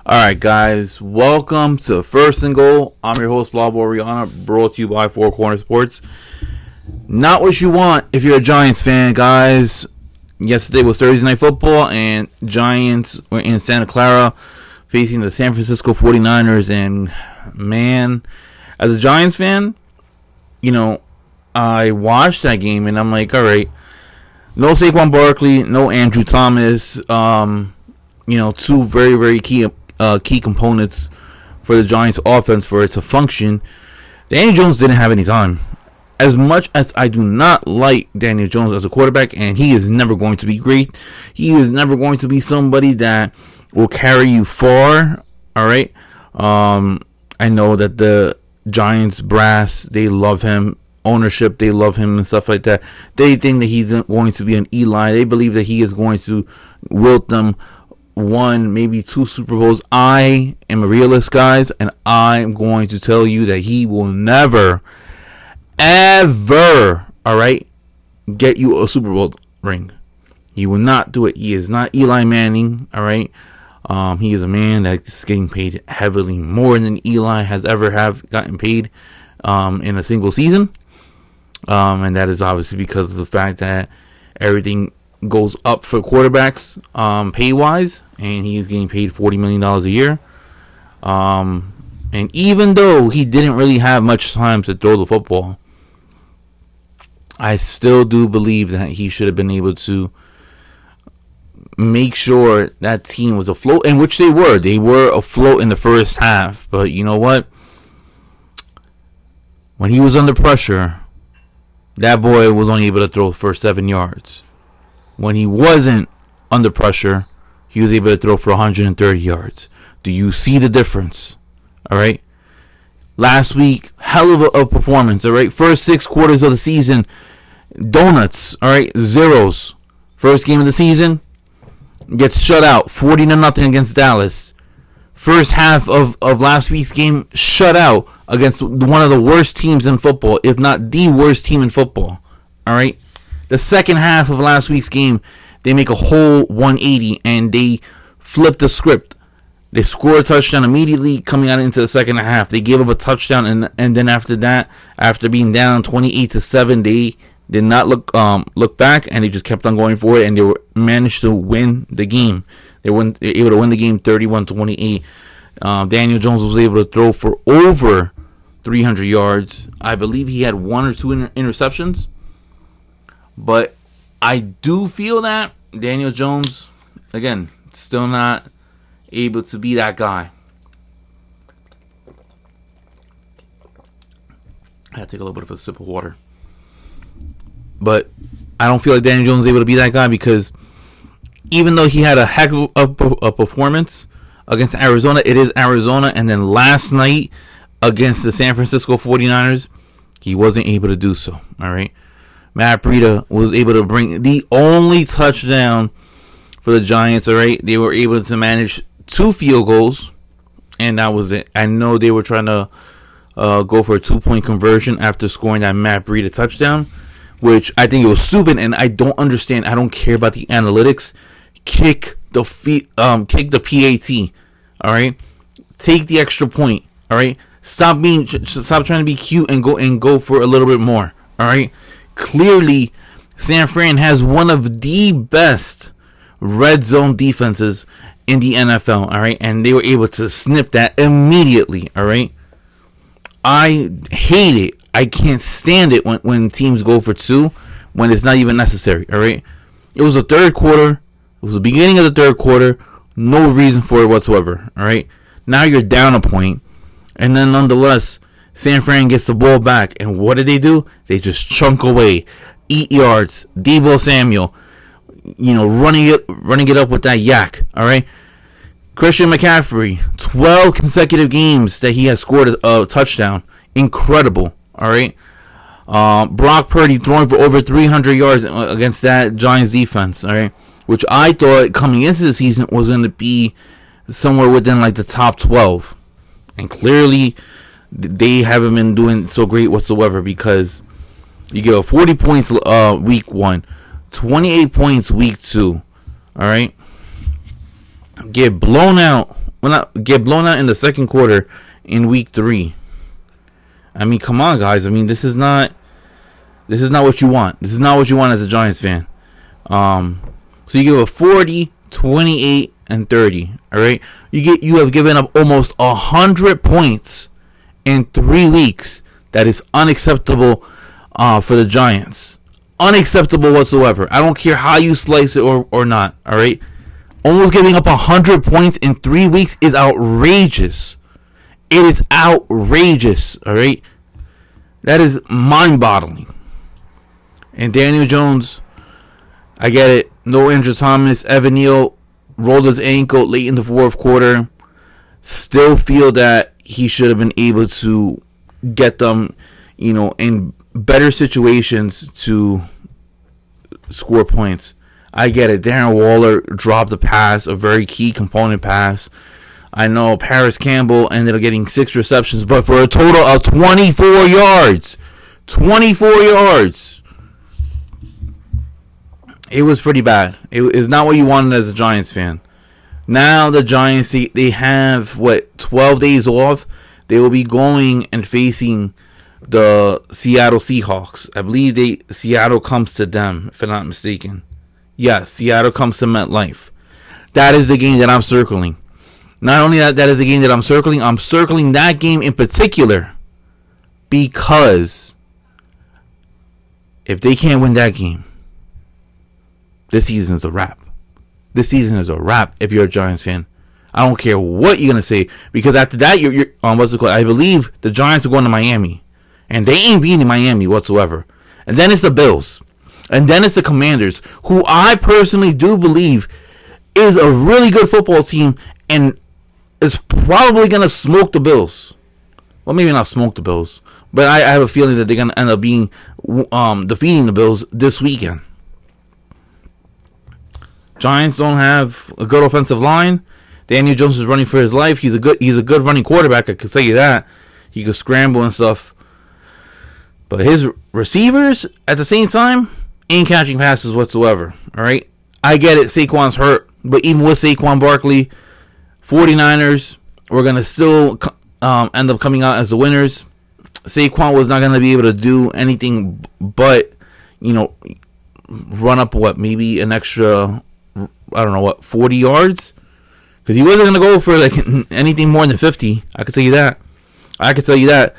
Alright, guys, welcome to First and Goal. I'm your host, Vlad Oriana, brought to you by Four Corner Sports. Not what you want if you're a Giants fan, guys. Yesterday was Thursday Night Football, and Giants were in Santa Clara facing the San Francisco 49ers. And, man, as a Giants fan, I watched that game, and I'm like, alright, no Saquon Barkley, no Andrew Thomas, two very, very key components for the Giants offense for it to function. Daniel Jones didn't have any time. As much as I do not like Daniel Jones as a quarterback, and he is never going to be great, he is never going to be somebody that will carry you far. Alright. I know that the Giants brass, they love him. Ownership, they love him and stuff like that. They think that he's going to be an Eli. They believe that he is going to wilt them one, maybe two Super Bowls. I am a realist, guys, and I'm going to tell you that he will never, ever, alright, get you a Super Bowl ring. He will not do it. He is not Eli Manning, alright. He is a man that's getting paid heavily more than Eli has ever have gotten paid in a single season. And that is obviously because of the fact that everything goes up for quarterbacks pay wise, and he is getting paid $40 million a year. And even though he didn't really have much time to throw the football, I still do believe that he should have been able to make sure that team was afloat, in which they were. They were afloat in the first half, but you know what? When he was under pressure, that boy was only able to throw for 7 yards. When he wasn't under pressure, he was able to throw for 130 yards. Do you see the difference? All right. Last week, hell of a performance. All right. First 6 quarters of the season, donuts. All right. Zeros. First game of the season, gets shut out 40-0 against Dallas. First half of last week's game, shut out against one of the worst teams in football, if not the worst team in football. All right. The second half of last week's game, they make a whole 180 and they flip the script. They score a touchdown immediately coming out into the second half. They gave up a touchdown, and then after that, after being down 28-7, they did not look back, and they just kept on going for it, and they managed to win the game. They were able to win the game 31-28. Daniel Jones was able to throw for over 300 yards. I believe he had 1 or 2 interceptions. But I do feel that Daniel Jones, again, still not able to be that guy. I had to take a little bit of a sip of water. But I don't feel like Daniel Jones is able to be that guy, because even though he had a heck of a performance against Arizona, it is Arizona. And then last night against the San Francisco 49ers, he wasn't able to do so. All right. Matt Breida was able to bring the only touchdown for the Giants. All right. They were able to manage 2 field goals, and that was it. I know they were trying to go for a 2-point conversion after scoring that Matt Breida touchdown, which I think it was stupid, and I don't understand. I don't care about the analytics. Kick the PAT. All right. Take the extra point. All right. Stop trying to be cute and go for a little bit more. All right. Clearly, San Fran has one of the best red zone defenses in the NFL, all right? And they were able to snip that immediately, all right? I hate it. I can't stand it when teams go for 2 when it's not even necessary, all right? It was the third quarter. It was the beginning of the third quarter. No reason for it whatsoever, all right? Now you're down a point, and then nonetheless, San Fran gets the ball back, and what do? They just chunk away, eat yards. Deebo Samuel, running it up with that yak. All right, Christian McCaffrey, 12 consecutive games that he has scored a touchdown. Incredible. All right, Brock Purdy throwing for over 300 yards against that Giants defense. All right, which I thought coming into the season was going to be somewhere within like the top 12, and clearly they haven't been doing so great whatsoever, because you get 40 points week 1, 28 points week 2. All right, get blown out get blown out in the second quarter in week 3. I mean, come on, guys. I mean, this is not what you want. This is not what you want as a Giants fan. So you give a 40, 28, and 30. All right, you have given up almost 100 points in 3 weeks. That is unacceptable for the Giants. Unacceptable whatsoever. I don't care how you slice it or not. All right, almost giving up 100 points in 3 weeks is outrageous. It is outrageous. All right, that is mind-boggling. And Daniel Jones, I get it. No Andrew Thomas. Evan Neal rolled his ankle late in the fourth quarter. Still feel that he should have been able to get them, in better situations to score points. I get it. Darren Waller dropped a pass, a very key component pass. I know Paris Campbell ended up getting 6 receptions, but for a total of 24 yards. 24 yards. It was pretty bad. It is not what you wanted as a Giants fan. Now the Giants, they have, 12 days off. They will be going and facing the Seattle Seahawks. I believe Seattle comes to them, if I'm not mistaken. Yes, Seattle comes to MetLife. That is the game that I'm circling. Not only that is the game that I'm circling that game in particular because if they can't win that game, this season is a wrap. This season is a wrap if you're a Giants fan. I don't care what you're going to say because after that, you're what's it called? I believe the Giants are going to Miami and they ain't beating Miami whatsoever. And then it's the Bills. And then it's the Commanders, who I personally do believe is a really good football team and is probably going to smoke the Bills. Well, maybe not smoke the Bills, but I have a feeling that they're going to end up defeating the Bills this weekend. Giants don't have a good offensive line. Daniel Jones is running for his life. He's a good running quarterback, I can tell you that. He can scramble and stuff. But his receivers, at the same time, ain't catching passes whatsoever. All right? I get it. Saquon's hurt. But even with Saquon Barkley, 49ers were going to still end up coming out as the winners. Saquon was not going to be able to do anything but, run up, maybe an extra, 40 yards? Because he wasn't going to go for anything more than 50. I could tell you that.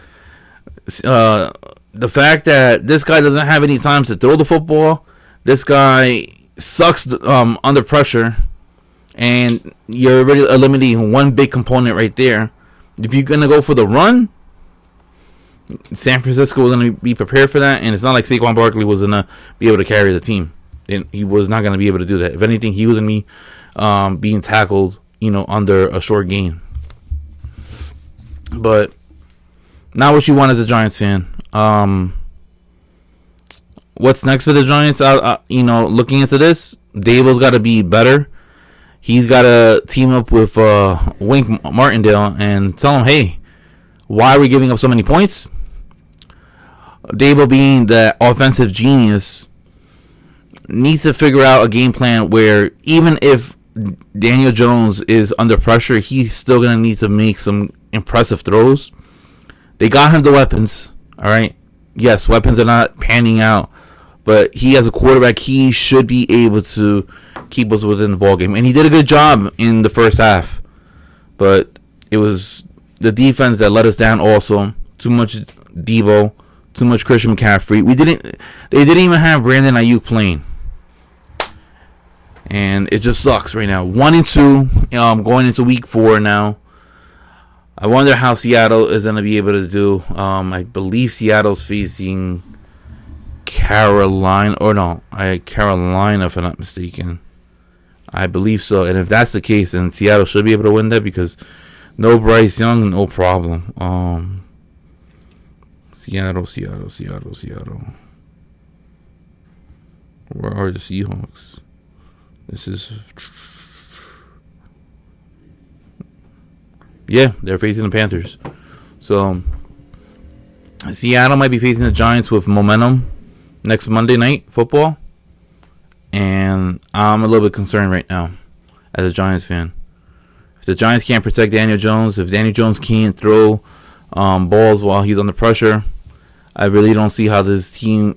The fact that this guy doesn't have any time to throw the football, this guy sucks under pressure, and you're already eliminating one big component right there. If you're going to go for the run, San Francisco was going to be prepared for that, and it's not like Saquon Barkley was going to be able to carry the team. He was not going to be able to do that. If anything, he was going to be being tackled, under a short gain. But not what you want as a Giants fan. What's next for the Giants? Looking into this, Dable's got to be better. He's got to team up with Wink Martindale and tell him, hey, why are we giving up so many points? Dable, being the offensive genius, needs to figure out a game plan where even if Daniel Jones is under pressure, he's still going to need to make some impressive throws. They got him the weapons, all right? Yes, weapons are not panning out, but he, as a quarterback, he should be able to keep us within the ballgame. And he did a good job in the first half, but it was the defense that let us down also. Too much Debo, too much Christian McCaffrey. They didn't even have Brandon Ayuk playing. And it just sucks right now. 1-2, going into week 4 now. I wonder how Seattle is going to be able to do. I believe Seattle's facing Carolina, Carolina, if I'm not mistaken. I believe so. And if that's the case, then Seattle should be able to win that because no Bryce Young, no problem. Seattle. Where are the Seahawks? This is... Yeah, they're facing the Panthers. So, Seattle might be facing the Giants with momentum next Monday night football. And I'm a little bit concerned right now as a Giants fan. If the Giants can't protect Daniel Jones, if Daniel Jones can't throw balls while he's under pressure, I really don't see how this team,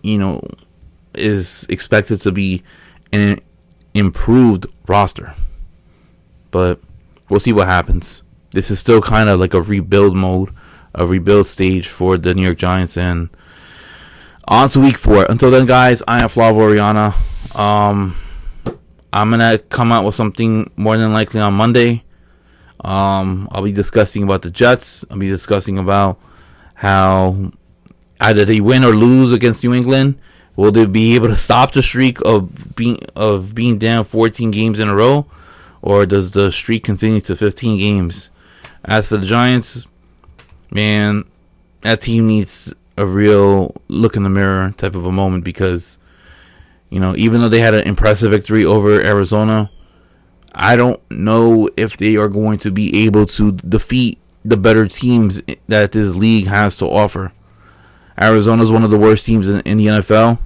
is expected to be an improved roster. But we'll see what happens. This is still kind of like a rebuild mode, a rebuild stage for the New York Giants. And on to week 4. Until then, guys, I am Flavio Oriana. I'm going to come out with something more than likely on Monday. I'll be discussing about the Jets. I'll be discussing about how either they win or lose against New England. Will they be able to stop the streak of being down 14 games in a row? Or does the streak continue to 15 games? As for the Giants, man, that team needs a real look in the mirror type of a moment because, even though they had an impressive victory over Arizona, I don't know if they are going to be able to defeat the better teams that this league has to offer. Arizona is one of the worst teams in the NFL.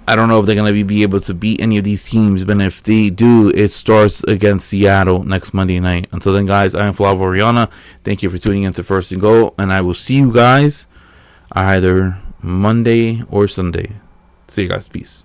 I don't know if they're going to be able to beat any of these teams, but if they do, it starts against Seattle next Monday night. Until then, guys, I am Flavio Oriana. Thank you for tuning in to First and Goal, and I will see you guys either Monday or Sunday. See you guys. Peace.